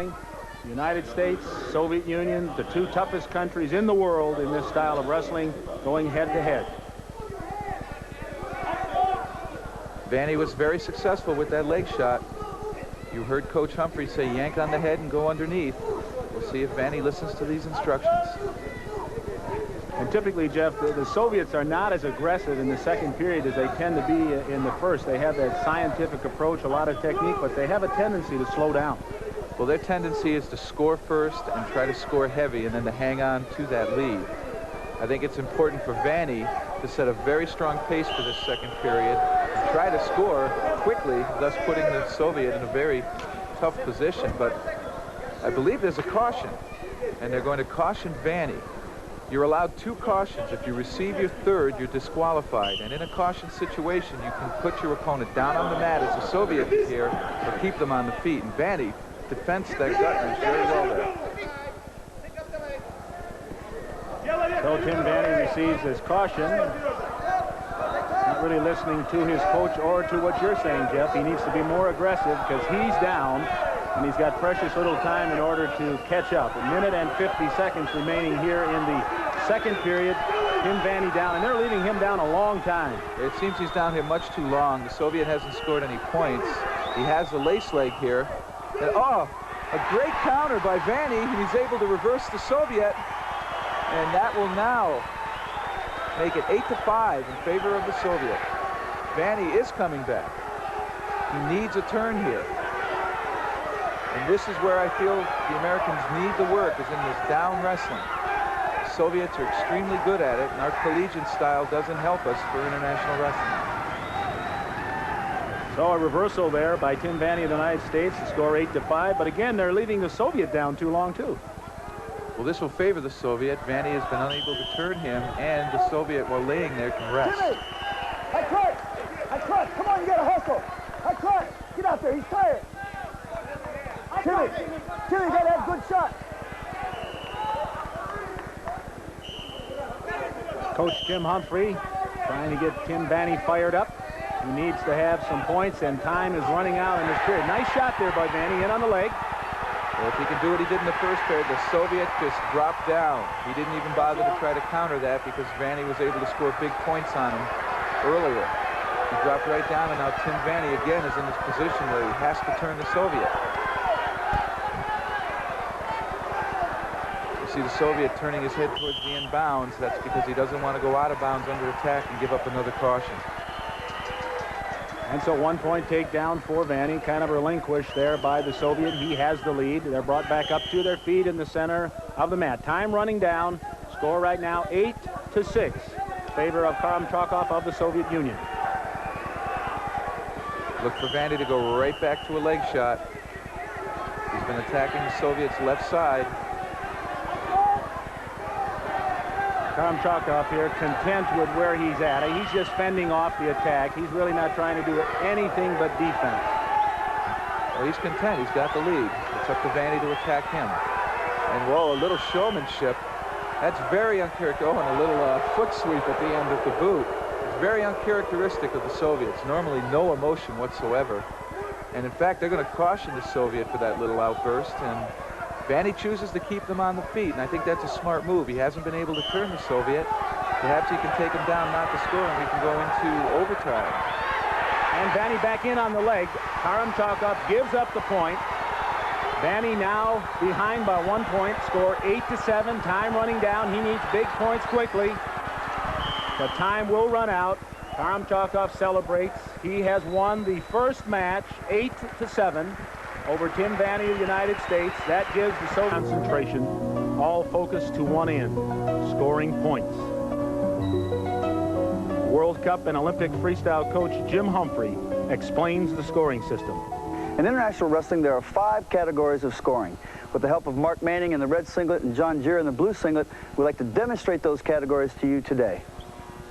wrestling. United States, Soviet Union, the two toughest countries in the world in this style of wrestling, going head-to-head. Vanny was very successful with that leg shot. You heard Coach Humphrey say yank on the head and go underneath. We'll see if Vanny listens to these instructions. And typically, Jeff, the Soviets are not as aggressive in the second period as they tend to be in the first. They have that scientific approach, a lot of technique, but they have a tendency to slow down. Well, their tendency is to score first and try to score heavy and then to hang on to that lead. I think it's important for Vanny to set a very strong pace for this second period and try to score quickly, thus putting the Soviet in a very tough position. But I believe there's a caution, and they're going to caution Vanny. You're allowed 2 cautions. If you receive your third, you're disqualified. And in a caution situation, you can put your opponent down on the mat as the Soviet here, or keep them on the feet. And Vanny defends that gut very well there. So Tim Vanny receives his caution. Not really listening to his coach or to what you're saying, Jeff. He needs to be more aggressive because he's down, and he's got precious little time in order to catch up. 1 minute and 50 seconds remaining here in the second period. Tim Vanny down, and they're leaving him down a long time. It seems he's down here much too long. The Soviet hasn't scored any points. He has the lace leg here. And, oh, a great counter by Vanny. He's able to reverse the Soviet. And that will now make it 8-5 in favor of the Soviet. Vanny is coming back. He needs a turn here. And this is where I feel the Americans need the work, is in this down wrestling. The Soviets are extremely good at it, and our collegiate style doesn't help us for international wrestling. So a reversal there by Tim Vanny of the United States to score 8-5, but again, they're leaving the Soviet down too long, too. Well, this will favor the Soviet. Vanny has been unable to turn him, and the Soviet, while laying there, can rest. Timmy! I cut! Come on, you gotta hustle! I cut! Get out there, he's tired! Timmy, gotta have a good shot! Coach Jim Humphrey trying to get Tim Vanny fired up. He needs to have some points, and time is running out in this period. Nice shot there by Vanny, in on the leg. Well, if he can do what he did in the first period, the Soviet just dropped down. He didn't even bother to try to counter that because Vanny was able to score big points on him earlier. He dropped right down, and now Tim Vanny again is in this position where he has to turn the Soviet. You see the Soviet turning his head towards the inbounds. That's because he doesn't want to go out of bounds under attack and give up another caution. And so 1 point takedown for Vanny, kind of relinquished there by the Soviet. He has the lead. They're brought back up to their feet in the center of the mat. Time running down. Score right now 8-6 in favor of Karamchakov of the Soviet Union. Look for Vanny to go right back to a leg shot. He's been attacking the Soviets' left side. Karamchakov here content with where he's at. He's just fending off the attack. He's really not trying to do anything but defense. Well, he's content. He's got the lead. It's up to Vanny to attack him. And, whoa, a little showmanship. That's very uncharacteristic. Oh, and a little foot sweep at the end of the boot. It's very uncharacteristic of the Soviets. Normally no emotion whatsoever. And, in fact, they're going to caution the Soviet for that little outburst. And Vanny chooses to keep them on the feet, and I think that's a smart move. He hasn't been able to turn the Soviet. Perhaps he can take him down, not to score, and we can go into overtime. And Vanny back in on the leg. Karamchakov gives up the point. Vanny now behind by 1 point. Score 8-7. Time running down. He needs big points quickly. The time will run out. Karamchakov celebrates. He has won the first match 8-7. over Tim Vanny of the United States. That gives the Soviet concentration, all focused to one end, scoring points. World Cup and Olympic freestyle coach Jim Humphrey explains the scoring system. In international wrestling, there are 5 categories of scoring. With the help of Mark Manning in the red singlet and John Gier in the blue singlet, we'd like to demonstrate those categories to you today.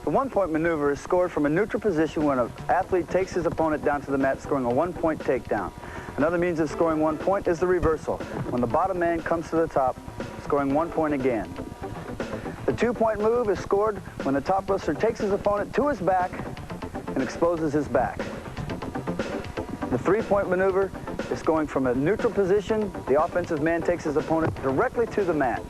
The 1-point maneuver is scored from a neutral position when an athlete takes his opponent down to the mat, scoring a 1-point takedown. Another means of scoring 1 point is the reversal, when the bottom man comes to the top, scoring 1 point again. The 2-point move is scored when the top wrestler takes his opponent to his back and exposes his back. The 3-point maneuver is going from a neutral position. The offensive man takes his opponent directly to the mat.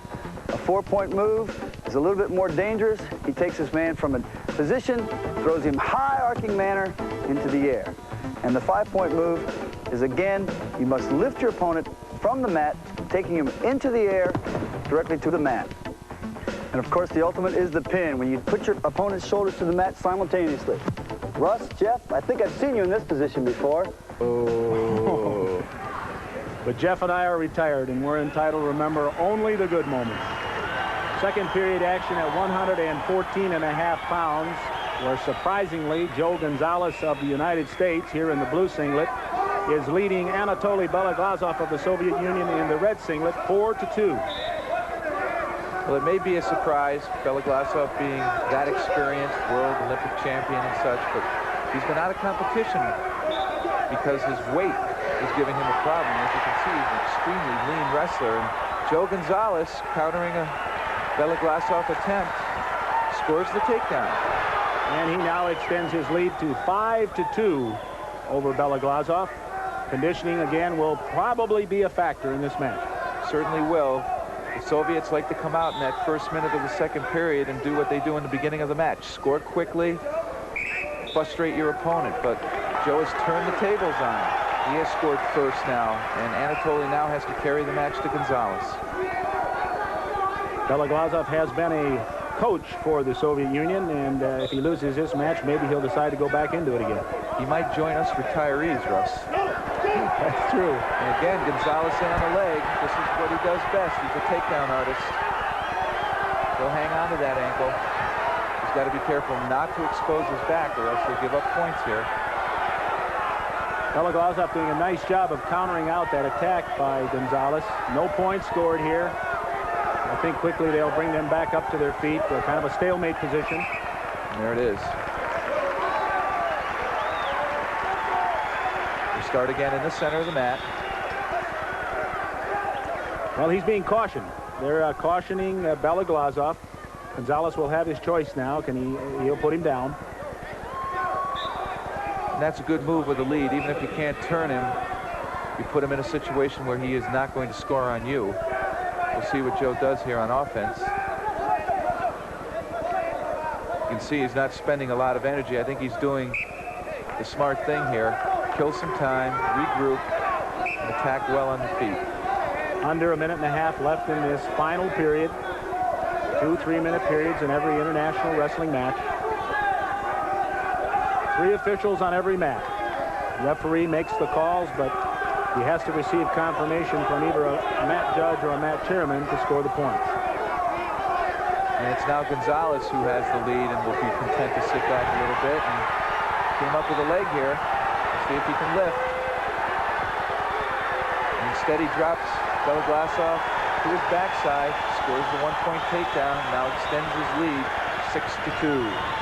A 4-point move is a little bit more dangerous. He takes his man from a position, throws him high arcing manner into the air. And the 5-point move is, again, you must lift your opponent from the mat, taking him into the air directly to the mat. And of course, the ultimate is the pin, when you put your opponent's shoulders to the mat simultaneously. Russ, Jeff, I think I've seen you in this position before. Oh. But Jeff and I are retired, and we're entitled to remember only the good moments. Second period action at 114.5 pounds, where surprisingly, Joe Gonzalez of the United States, here in the blue singlet, is leading Anatoly Beloglazov of the Soviet Union in the red singlet 4-2. Well, it may be a surprise, Beloglazov being that experienced, world Olympic champion and such, but he's been out of competition because his weight is giving him a problem. As you can see, he's an extremely lean wrestler. And Joe Gonzalez, countering a Beloglazov attempt, scores the takedown. And he now extends his lead to 5-2 over Beloglazov. Conditioning, again, will probably be a factor in this match. Certainly will. The Soviets like to come out in that first minute of the second period and do what they do in the beginning of the match. Score quickly, frustrate your opponent. But Joe has turned the tables on him. He has scored first now, and Anatoly now has to carry the match to Gonzalez. Beloglazov has been a coach for the Soviet Union, and if he loses this match, maybe he'll decide to go back into it again. He might join us retirees, Russ. That's true. And again, Gonzalez in on the leg. This is what he does best. He's a takedown artist. He'll hang on to that ankle. He's got to be careful not to expose his back, or else he'll give up points here. Beloglazov doing a nice job of countering out that attack by Gonzalez. No points scored here. I think quickly they'll bring them back up to their feet. They're kind of a stalemate position. And there it is. We start again in the center of the mat. Well, he's being cautioned. They're cautioning Beloglazov. Gonzalez will have his choice now. He'll put him down. And that's a good move with the lead. Even if you can't turn him, you put him in a situation where he is not going to score on you. We'll see what Joe does here on offense. You can see he's not spending a lot of energy. I think he's doing the smart thing here. Kill some time, regroup, and attack well on the feet. Under a minute and a half left in this final period. 2 3-minute periods in every international wrestling match. 3 officials on every mat. The referee makes the calls, but he has to receive confirmation from either a mat judge or a mat chairman to score the points. And it's now Gonzalez who has the lead and will be content to sit back a little bit and came up with a leg here. See if he can lift. And instead he drops Beloglazov to his backside, scores the 1-point takedown, now extends his lead 6-2.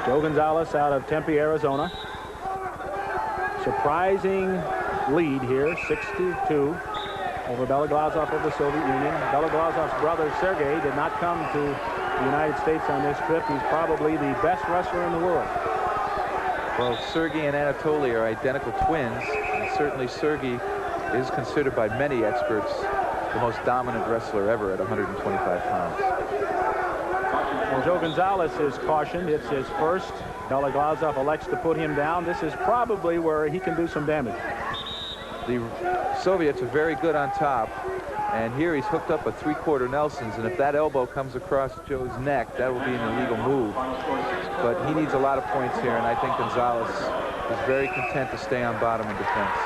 Joe Gonzalez out of Tempe, Arizona. Surprising lead here, 6-2 over Beloglazov of the Soviet Union. Beloglazov's brother Sergei did not come to the United States on this trip. He's probably the best wrestler in the world. Well, Sergei and Anatoly are identical twins, and certainly Sergei is considered by many experts the most dominant wrestler ever at 125 pounds. And Joe Gonzalez is cautioned. It's his first. Beloglazov elects to put him down. This is probably where he can do some damage. The Soviets are very good on top, and here he's hooked up a 3/4 Nelson's, and if that elbow comes across Joe's neck, that will be an illegal move. But he needs a lot of points here, and I think Gonzalez is very content to stay on bottom in defense.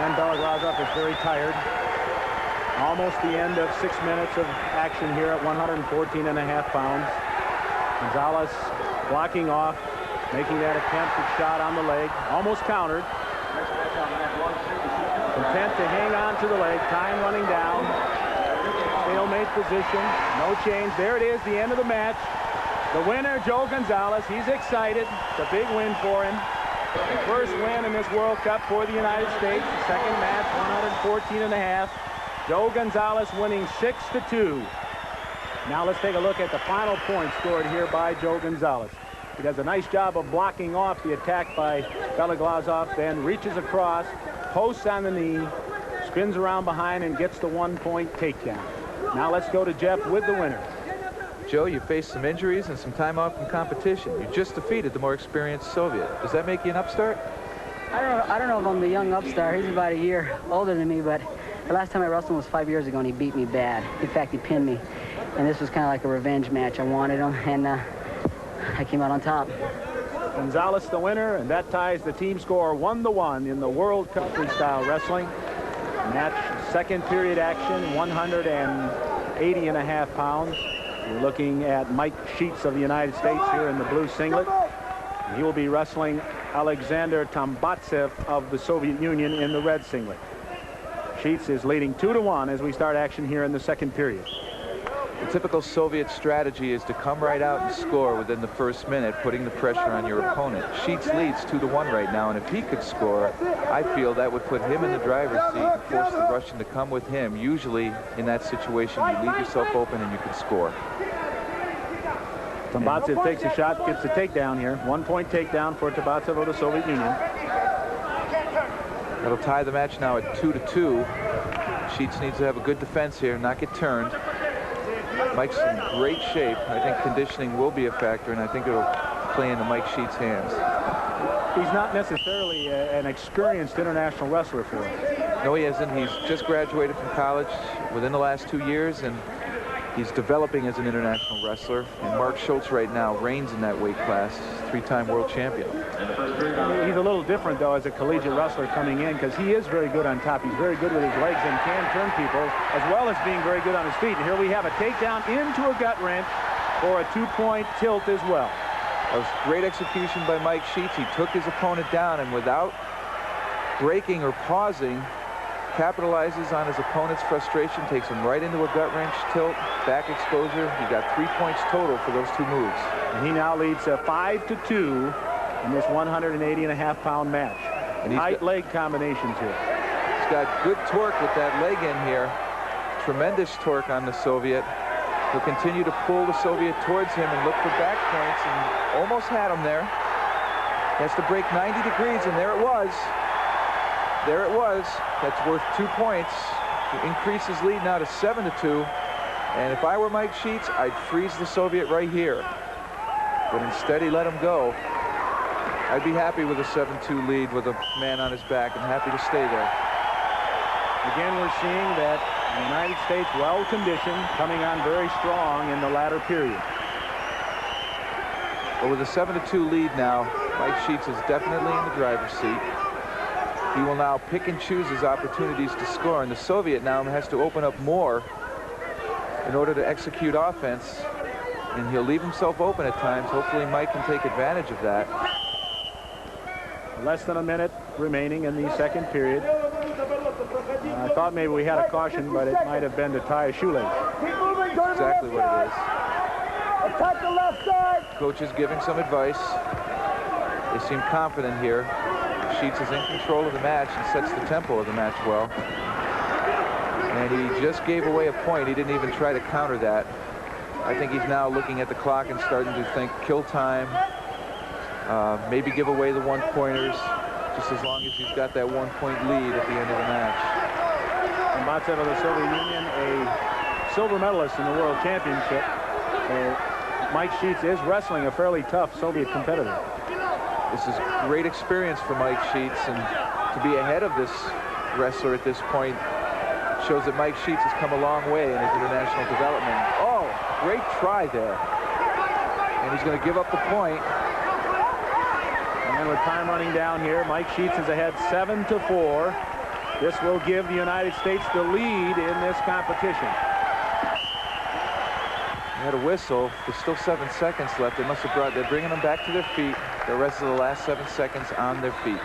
And Beloglazov is very tired. Almost the end of 6 minutes of action here at 114.5 pounds. Gonzalez blocking off, making that attempted shot on the leg, almost countered. Content to hang on to the leg, time running down. Stalemate position, no change. There it is, the end of the match. The winner, Joe Gonzalez. He's excited. It's a big win for him. The first win in this World Cup for the United States. The second match, 114.5. Joe Gonzalez winning 6-2. Now let's take a look at the final points scored here by Joe Gonzalez. He does a nice job of blocking off the attack by Beloglazov, then reaches across, posts on the knee, spins around behind, and gets the 1-point takedown. Now let's go to Jeff with the winner. Joe, you faced some injuries and some time off from competition. You just defeated the more experienced Soviet. Does that make you an upstart? I don't know if I'm the young upstart. He's about a year older than me, but the last time I wrestled him was 5 years ago, and he beat me bad. In fact, he pinned me. And this was kind of like a revenge match. I wanted him, and I came out on top. Gonzalez the winner, and that ties the team score 1-1 in the World Cup Freestyle Wrestling. Match second period action, 180.5 pounds. We're looking at Mike Sheets of the United States here in the blue singlet. He will be wrestling Alexander Tambatsev of the Soviet Union in the red singlet. Sheets is leading 2-1 as we start action here in the second period. The typical Soviet strategy is to come right out and score within the first minute, putting the pressure on your opponent. Sheets leads 2-1 right now, and if he could score, I feel that would put him in the driver's seat and force the Russian to come with him. Usually, in that situation, you leave yourself open and you can score. Tambatsev takes a shot, gets the takedown here. 1-point takedown for Tambatsev of the Soviet Union. That'll tie the match now at 2-2. Sheets needs to have a good defense here, not get turned. Mike's in great shape. I think conditioning will be a factor, and I think it'll play into Mike Sheets' hands. He's not necessarily an experienced international wrestler for him. No, he isn't. He's just graduated from college within the last 2 years, and he's developing as an international wrestler. And Mark Schultz right now reigns in that weight class, 3-time world champion. He's a little different, though, as a collegiate wrestler coming in, because he is very good on top. He's very good with his legs and can turn people, as well as being very good on his feet. And here we have a takedown into a gut wrench for a 2-point tilt as well. That was great execution by Mike Sheets. He took his opponent down, and without breaking or pausing, capitalizes on his opponent's frustration, takes him right into a gut wrench tilt, back exposure. He got 3 points total for those 2 moves. And he now leads 5-2 in this 180.5-pound match. And tight leg combinations here. He's got good torque with that leg in here. Tremendous torque on the Soviet. He'll continue to pull the Soviet towards him and look for back points, and almost had him there. He has to break 90 degrees, and there it was. There it was. That's worth 2 points. He increased his lead now to 7-2. And if I were Mike Sheets, I'd freeze the Soviet right here. But instead, he let him go. I'd be happy with a 7-2 lead with a man on his back. I'm happy to stay there. Again, we're seeing that the United States, well-conditioned, coming on very strong in the latter period. But with a 7-2 lead now, Mike Sheets is definitely in the driver's seat. He will now pick and choose his opportunities to score, and the Soviet now has to open up more in order to execute offense, and he'll leave himself open at times. Hopefully Mike can take advantage of that. Less than a minute remaining in the second period. I thought maybe we had a caution, but it might have been to tie a shoelace. Keep moving, go to the Exactly left what it is. side. Attack the left side. Coach is giving some advice. They seem confident here. Sheets is in control of the match and sets the tempo of the match well. And he just gave away a point. He didn't even try to counter that. I think he's now looking at the clock and starting to think kill time, maybe give away the 1-pointers, just as long as he's got that 1-point lead at the end of the match. Tambatsev of the Soviet Union, a silver medalist in the World Championship. Mike Sheets is wrestling a fairly tough Soviet competitor. This is great experience for Mike Sheets, and to be ahead of this wrestler at this point shows that Mike Sheets has come a long way in his international development. Oh, great try there. And he's going to give up the point. And then with time running down here, Mike Sheets is ahead 7-4. This will give the United States the lead in this competition. He had a whistle. There's still 7 seconds left. They must have they're bringing them back to their feet. The rest of the last 7 seconds on their feet.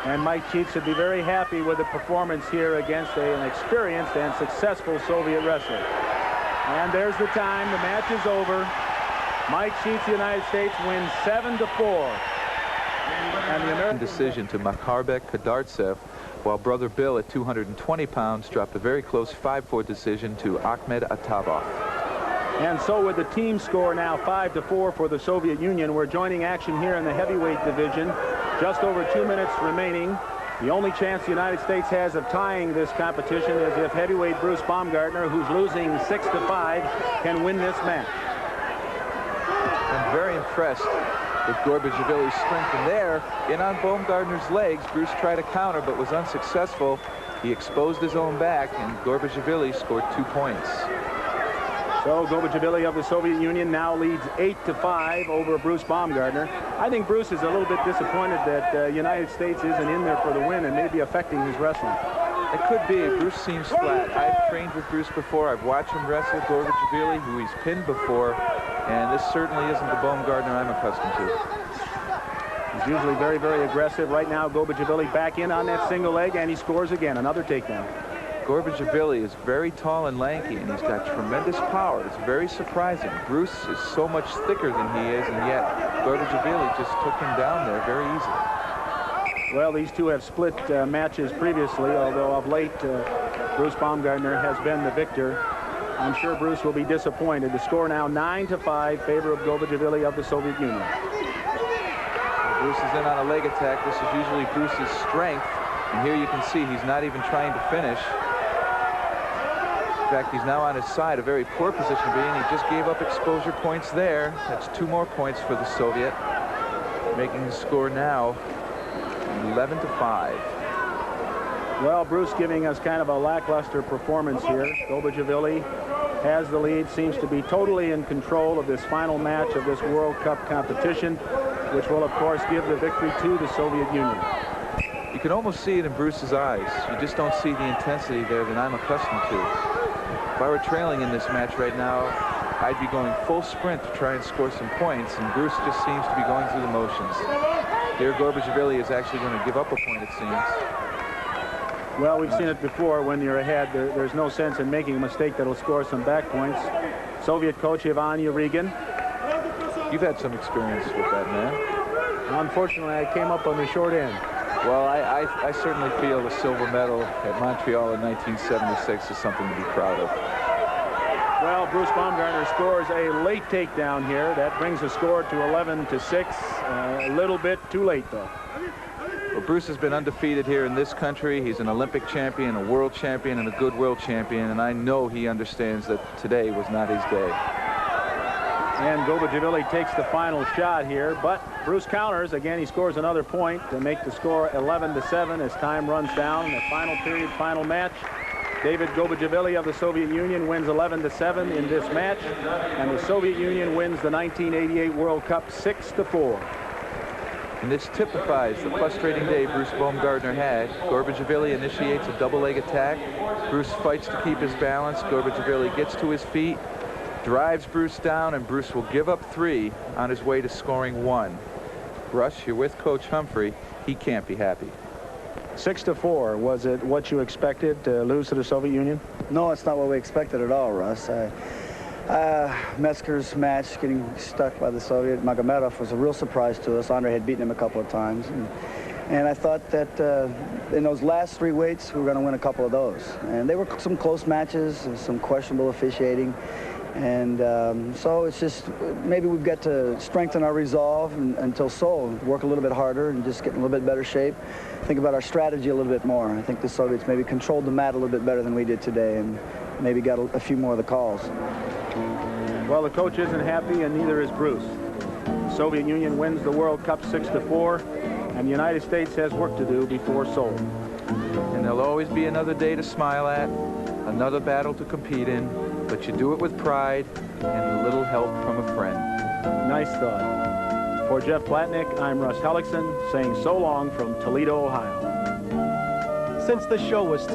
And Mike Sheets should be very happy with the performance here against an experienced and successful Soviet wrestler. And there's the time. The match is over. Mike Sheets, the United States, wins 7-4. And the American decision to Makharbek Kadartsev, while brother Bill at 220 pounds dropped a very close 5-4 decision to Ahmed Atabov. And so with the team score now 5-4 for the Soviet Union, we're joining action here in the heavyweight division. Just over 2 minutes remaining. The only chance the United States has of tying this competition is if heavyweight Bruce Baumgartner, who's losing 6-5, can win this match. I'm very impressed with Gorbachevili's strength in there. In on Baumgartner's legs, Bruce tried to counter but was unsuccessful. He exposed his own back, and Gorbachevili scored 2 points. So Gorbachevili of the Soviet Union now leads 8-5 over Bruce Baumgartner. I think Bruce is a little bit disappointed that the United States isn't in there for the win and maybe affecting his wrestling. It could be. Bruce seems flat. I've trained with Bruce before. I've watched him wrestle Gorbachevili, who he's pinned before, and this certainly isn't the Baumgartner I'm accustomed to. He's usually very, very aggressive. Right now, Gorbachevili back in on that single leg, and he scores again. Another takedown. Gorbachevili is very tall and lanky, and he's got tremendous power. It's very surprising. Bruce is so much thicker than he is, and yet Gorbachevili just took him down there very easily. Well, these two have split matches previously, although of late Bruce Baumgartner has been the victor. I'm sure Bruce will be disappointed. The score now 9-5, favor of Gorbachevili of the Soviet Union. Bruce is in on a leg attack. This is usually Bruce's strength, and here you can see he's not even trying to finish. In fact, he's now on his side, a very poor position to be in. He just gave up exposure points there. That's 2 more points for the Soviet, making the score now 11-5. Well, Bruce giving us kind of a lackluster performance here. Gorbachevili has the lead, seems to be totally in control of this final match of this World Cup competition, which will, of course, give the victory to the Soviet Union. You can almost see it in Bruce's eyes. You just don't see the intensity there that I'm accustomed to. If I were trailing in this match right now, I'd be going full sprint to try and score some points, and Bruce just seems to be going through the motions. Here, Gorbachevili is actually going to give up a point, it seems. Well, we've seen it before. When you're ahead, there's no sense in making a mistake that'll score some back points. Soviet coach Ivan Yurigin. You've had some experience with that, man. Unfortunately, I came up on the short end. Well, I certainly feel the silver medal at Montreal in 1976 is something to be proud of. Well, Bruce Baumgartner scores a late takedown here. That brings the score to 11-6. A little bit too late, though. Well, Bruce has been undefeated here in this country. He's an Olympic champion, a world champion, and a good world champion, and I know he understands that today was not his day. And Gorbachevili takes the final shot here, but Bruce counters. Again, he scores another point to make the score 11-7 as time runs down. The final period, final match. David Gorbachevili of the Soviet Union wins 11-7 in this match, and the Soviet Union wins the 1988 World Cup 6-4. And this typifies the frustrating day Bruce Baumgartner had. Gorbachevili initiates a double leg attack. Bruce fights to keep his balance. Gorbachevili gets to his feet, drives Bruce down, and Bruce will give up 3 on his way to scoring 1. Rush, you're with Coach Humphrey. He can't be happy. 6-4. Was it what you expected to lose to the Soviet Union? No, it's not what we expected at all, Russ. Metzger's match, getting stuck by the Soviet, Magomedov, was a real surprise to us. Andre had beaten him a couple of times. And I thought that in those last 3 weights, we were going to win a couple of those. And they were some close matches, some questionable officiating. And so it's just, maybe we've got to strengthen our resolve until Seoul, work a little bit harder and just get in a little bit better shape. Think about our strategy a little bit more. I think the Soviets maybe controlled the mat a little bit better than we did today and maybe got a few more of the calls. Well, the coach isn't happy, and neither is Bruce. The Soviet Union wins the World Cup 6-4, and the United States has work to do before Seoul. And there'll always be another day to smile at, another battle to compete in, but you do it with pride and a little help from a friend. Nice thought. For Jeff Platnick, I'm Russ Hellickson, saying so long from Toledo, Ohio. Since the show was